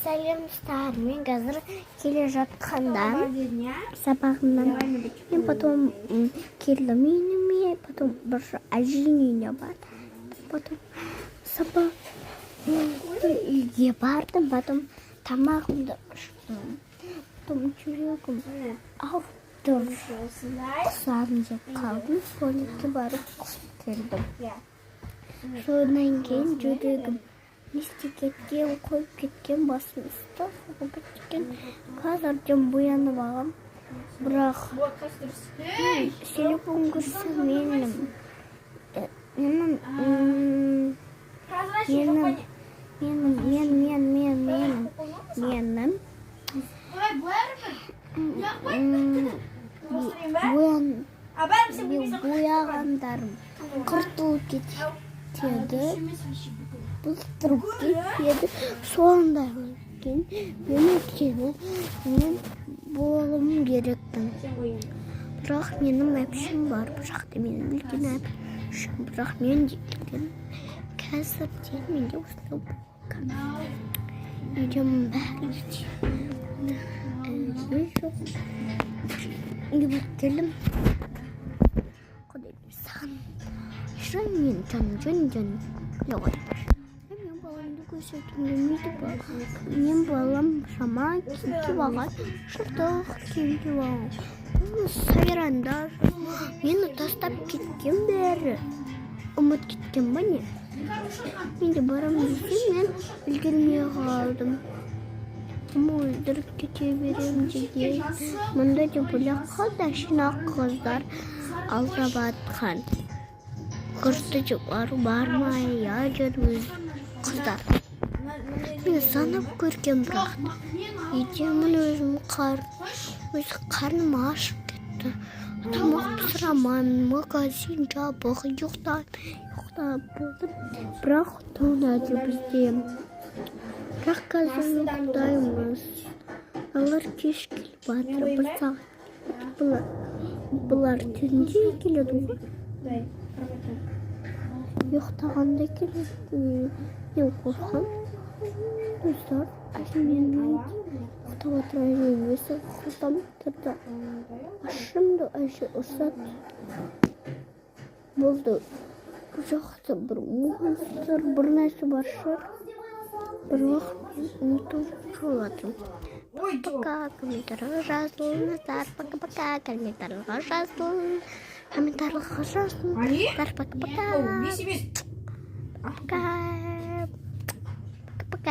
сәлемстар. Мен қазір келе жатқанда сабағымнан мен потом келдім үйіме, потом бір әжейдің үйіне бардым. Потом сабақ үйге бардым, потом тамағымды іштім. Потом жүрегім ауырып тұр. Құсағым жеп қалдым, туалетке барып құсып келдім. Содан кейін жүрегім несте кеткен, қойып кеткен, басым үсті, қойып кеткен. Қазірден боянып алам. Бірақ телефон көрсе менің бояғандарым құртылып кетеді, бұлтырып кетеді. Сондай екен, мен болуым керекпін. Бірақ менің әпшім бар, бұл жақта менің білген әпшім. Бірақ мен дейін қазірден менде осылай болған. Үйдемін бәрі жоқ. Үйге барып келдім. Құдайым саған шын мен жан мен баламды көрсеткім келмейді ба? Мен балам жаман киіп алған, шыртық киіп алған. Сайранда мені тастап кеткен бәрі. Ұмыт кеткен ба не? Мен де барамын десем, мен үлгермей қалдым. Өлдіріп кете берем деген. Мұнда деп ойлап қалды, жинақ қыздар алдап атқан. Құрты жұлар бармай жүрміз қыздар. Мен санап көрген бірақ. Едемін өзім қарным ашып кетті. Тамақ пісіраман, магазин жабық, ұйықтап болдым. Бірақ тоңады бізде. Бірақ қазір ұйықтаймыз. Алар кеш келіп батыр, бір сағат. Бұлар түнде келеді ғой. Ұйықтағанда келеді. Мен қорқам. Достар, әжемен ұйықтап отырайын. Өсі қылдам тұрды. Ашымды әже ұрсады. Болды. Бұл жақта бір монстр, бір нәрсе бар шығар. Бір уақыт ұмытып жоладым. Пока, комментарларға жазылыңыздар. Пока, комментарларға жазылыңыздар. Пока.